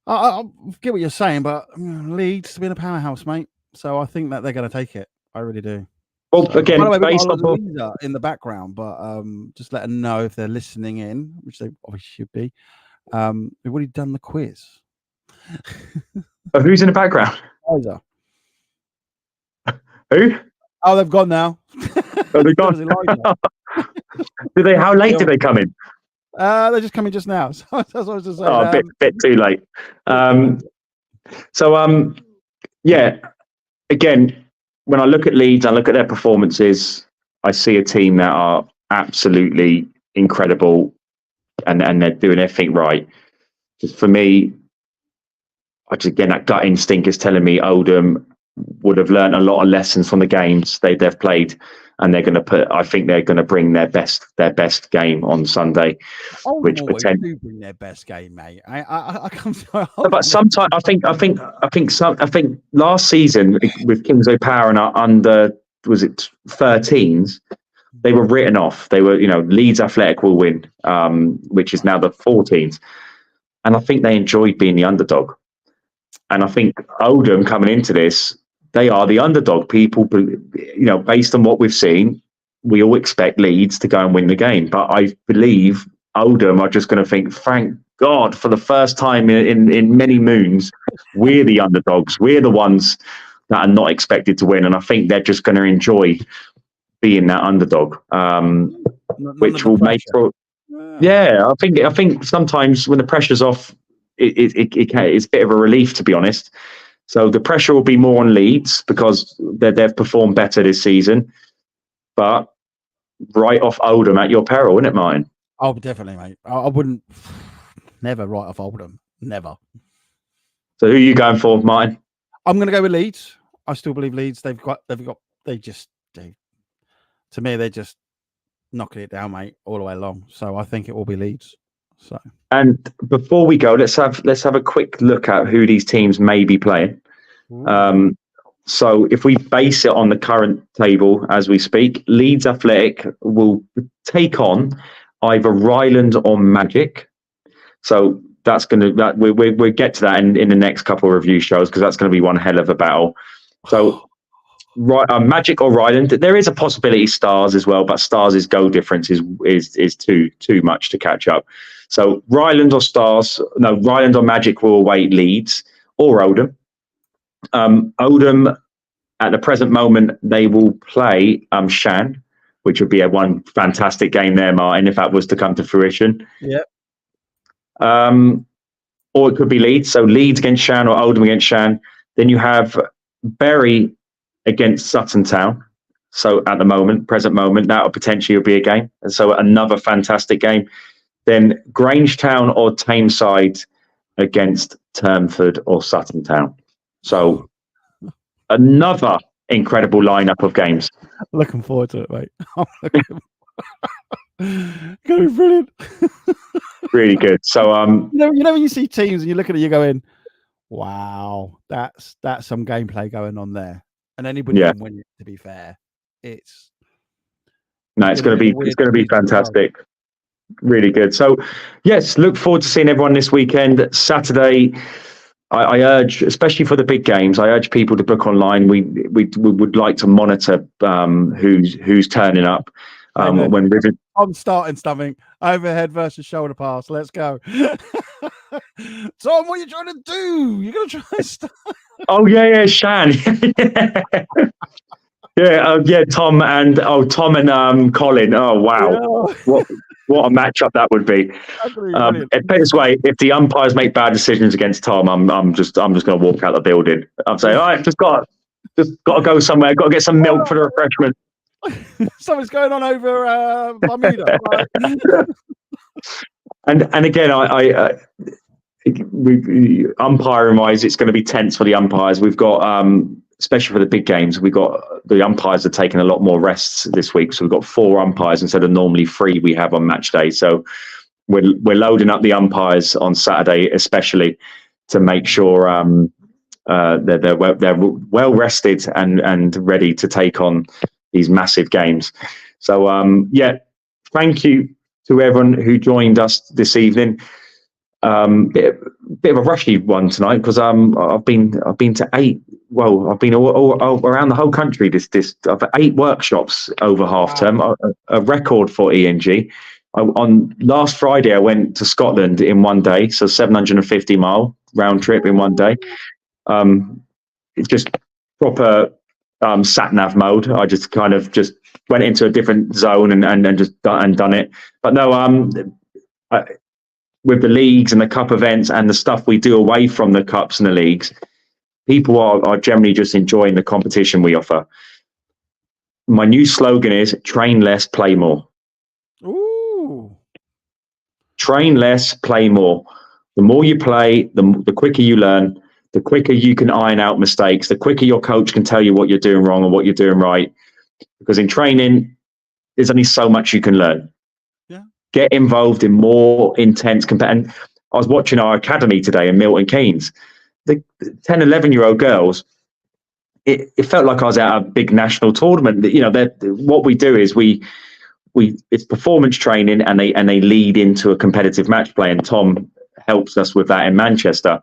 I get what you're saying, but Leeds to be in a powerhouse, mate. So I think that they're going to take it. I really do. Well, again, by the way, based on on in the background, but just let them know if they're listening in, which they obviously should be. We've already done the quiz. Who's in the background? Liza. Who? Oh, they've gone now. Oh, they've gone. How late did they come in? They're just coming just now. So that's what I was just saying. Oh, a bit too late. Yeah. Again, when I look at Leeds, I look at their performances. I see a team that are absolutely incredible, and they're doing everything right. Just for me, that gut instinct is telling me Oldham would have learned a lot of lessons from the games they've played, and I think they're going to bring their best game on Sunday. Which do bring their best game, mate. I come to but sometimes I think last season with Kings O'Power and our under 13s, they were written off. They were, Leeds Athletic will win, which is now the 14s, and I think they enjoyed being the underdog. And I think Oldham coming into this, they are the underdog. People, based on what we've seen, we all expect Leeds to go and win the game. But I believe Oldham are just going to think, thank God, for the first time in many moons, we're the underdogs. We're the ones that are not expected to win. And I think they're just going to enjoy being that underdog, which will make for... Yeah, I think sometimes when the pressure's off, it's a bit of a relief, to be honest. So the pressure will be more on Leeds because they've performed better this season. But write off Oldham at your peril, isn't it, Martin? Oh, definitely, mate. I wouldn't never write off Oldham. Never. So who are you going for, Martin? I'm going to go with Leeds. I still believe Leeds. To me, they're just knocking it down, mate, all the way along. So I think it will be Leeds. So. And before we go, let's have a quick look at who these teams may be playing. So if we base it on the current table as we speak, Leeds Athletic will take on either Ryland or Magic. So that's going to we'll get to that in the next couple of review shows, because that's going to be one hell of a battle. So Magic or Ryland, there is a possibility Stars as well, but Stars' goal difference is too much to catch up. So Ryland or Magic will await Leeds or Oldham. Oldham, at the present moment, they will play Shan, which would be one fantastic game there, Martin, if that was to come to fruition. Yep. Or it could be Leeds. So Leeds against Shan or Oldham against Shan. Then you have Bury against Sutton Town. So at the present moment, that would potentially be a game. And so another fantastic game. Then Grangetown or Tameside against Turnford or Sutton Town. So another incredible lineup of games. Looking forward to it, mate. Gonna be brilliant. Really good. So you know when you see teams and you look at it, you're going, wow, that's some gameplay going on there. And anybody can win it, to be fair. It's going to be fantastic. Really good. So yes, look forward to seeing everyone this weekend. Saturday, I urge, especially for the big games, I urge people to book online. We would like to monitor who's turning up. When Rivington, I'm starting something. Overhead versus shoulder pass. Let's go. Tom, what are you trying to do? You're going to try and start. Oh yeah, Shan. Yeah, Tom and Colin. Oh wow, Yeah. what a matchup that would be. Put it this way: if the umpires make bad decisions against Tom, I'm just going to walk out the building. I'm saying, all right, just got to go somewhere. Got to get some milk for the refreshment. Something's going on over Bermuda. And again, we umpiring wise, it's going to be tense for the umpires. We've got, especially for the big games, we've got the umpires are taking a lot more rests this week. So we've got 4 umpires instead of normally 3 we have on match day. So we're loading up the umpires on Saturday, especially to make sure they're well rested and ready to take on these massive games. So thank you to everyone who joined us this evening. Bit of a rushy one tonight because I've been to 8. Well, I've been all around the whole country. I've had 8 workshops over half term, a record for ENG. On last Friday, I went to Scotland in one day, so 750-mile round trip in one day. It's just proper sat nav mode. I just kind of just went into a different zone and just done it. But no, with the leagues and the cup events and the stuff we do away from the cups and the leagues, people are generally just enjoying the competition we offer. My new slogan is train less, play more. Ooh. Train less, play more. The more you play, the quicker you learn, the quicker you can iron out mistakes, the quicker your coach can tell you what you're doing wrong and what you're doing right. Because in training, there's only so much you can learn. Get involved in more intense and I was watching our academy today in Milton Keynes. The 10, 11-year-old girls, it felt like I was at a big national tournament. You know, what we do is it's performance training and they lead into a competitive match play. And Tom helps us with that in Manchester.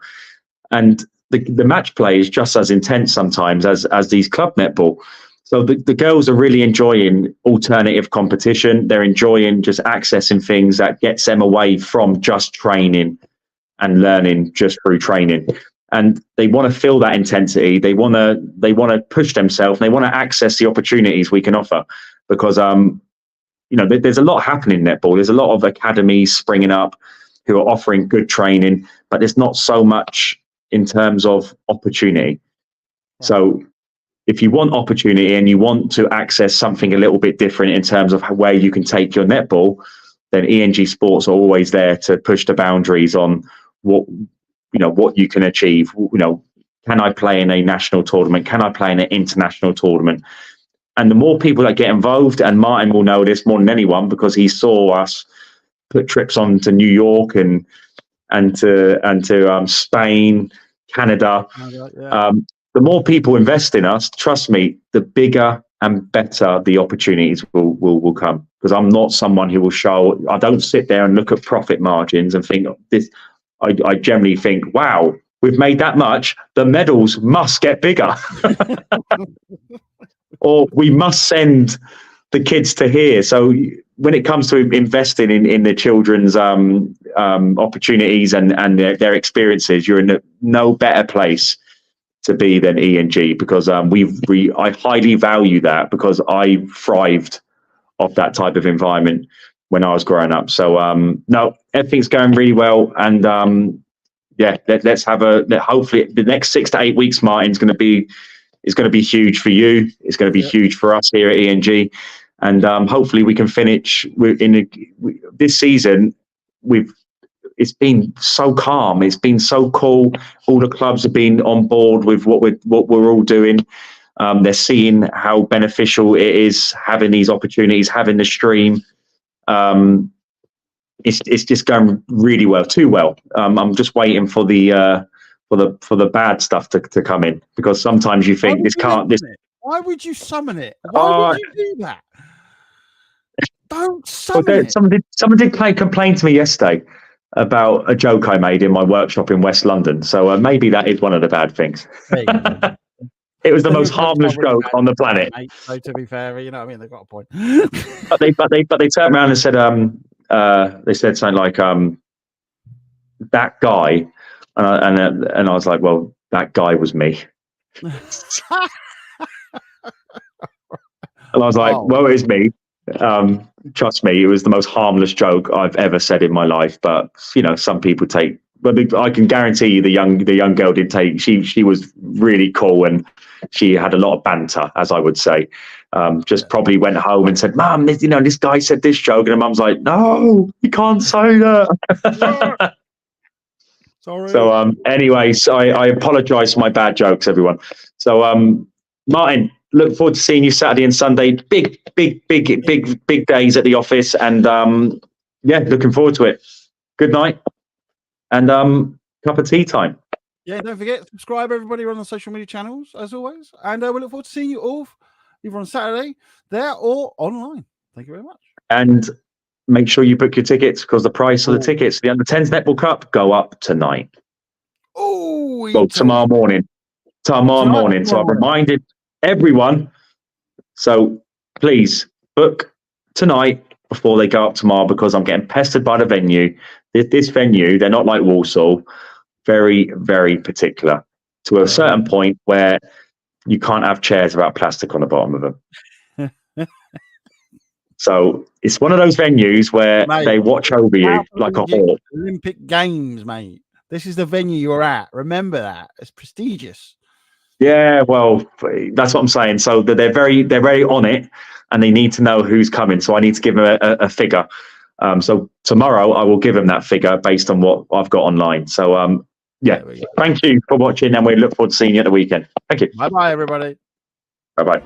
And the match play is just as intense sometimes as these club netball. So the girls are really enjoying alternative competition. They're enjoying just accessing things that gets them away from just training and learning just through training. And they want to feel that intensity. They want to push themselves. They want to access the opportunities we can offer because there's a lot happening in netball. There's a lot of academies springing up who are offering good training, but there's not so much in terms of opportunity. Right. So if you want opportunity and you want to access something a little bit different in terms of where you can take your netball, then ENG Sports are always there to push the boundaries on what you can achieve. Can I play in a national tournament? Can I play in an international tournament? And the more people that get involved, and Martin will know this more than anyone because he saw us put trips on to New York and to Spain, Canada. The more people invest in us, trust me, the bigger and better the opportunities will come. Because I'm not someone who will show. I don't sit there and look at profit margins and think this. I generally think, wow, we've made that much. The medals must get bigger, or we must send the kids to here. So when it comes to investing in the children's opportunities and their experiences, you're in no better place to be than ENG because I highly value that because I thrived off that type of environment when I was growing up. So no, everything's going really well, and let's have hopefully the next 6 to 8 weeks, Martin, is going to be huge for you. It's going to be huge for us here at ENG, and hopefully we can finish this season. It's been so calm. It's been so cool. All the clubs have been on board with what we're all doing. They're seeing how beneficial it is having these opportunities, having the stream. It's just going really well, too well. I'm just waiting for the bad stuff to come in because sometimes you think this can't. Why would you summon it? Why would you do that? Don't summon it. Someone did complain to me yesterday. about a joke I made in my workshop in West London. So maybe that is one of the bad things. It was the most harmless joke on the planet. Mate, so to be fair, you know what I mean? They've got a point. but they turned around and said, they said something like, that guy, and I was like, well, that guy was me. And I was like, well, it is me. Trust me, it was the most harmless joke I've ever said in my life. But you know, some people take. But I can guarantee you, the young girl did take. She was really cool, and she had a lot of banter, as I would say. Probably went home and said, "Mum, this guy said this joke," and her mum's like, "No, you can't say that." Sorry. So, anyways, I apologise for my bad jokes, everyone. So, Martin, look forward to seeing you Saturday and Sunday. Big days at the office, and looking forward to it. Good night, and cup of tea time. Yeah, don't forget, subscribe everybody on the social media channels as always, and we look forward to seeing you all either on Saturday there or online. Thank you very much. And make sure you book your tickets, because the price of the tickets, the Under-10s Netball Cup, go up tonight. Oh, tomorrow morning. Tomorrow morning. So I've reminded everyone. So please book tonight before they go up tomorrow, because I'm getting pestered by the venue. This venue, they're not like Walsall. Very, very particular to a certain point where you can't have chairs without plastic on the bottom of them. So it's one of those venues where they watch over you like a hawk. Olympic Games, mate. This is the venue you're at. Remember that. It's prestigious. Yeah, well, that's what I'm saying. So they're very on it, and they need to know who's coming. So I need to give them a figure. So tomorrow I will give them that figure based on what I've got online. So thank you for watching, and we look forward to seeing you at the weekend. Thank you. Bye-bye, everybody. Bye-bye.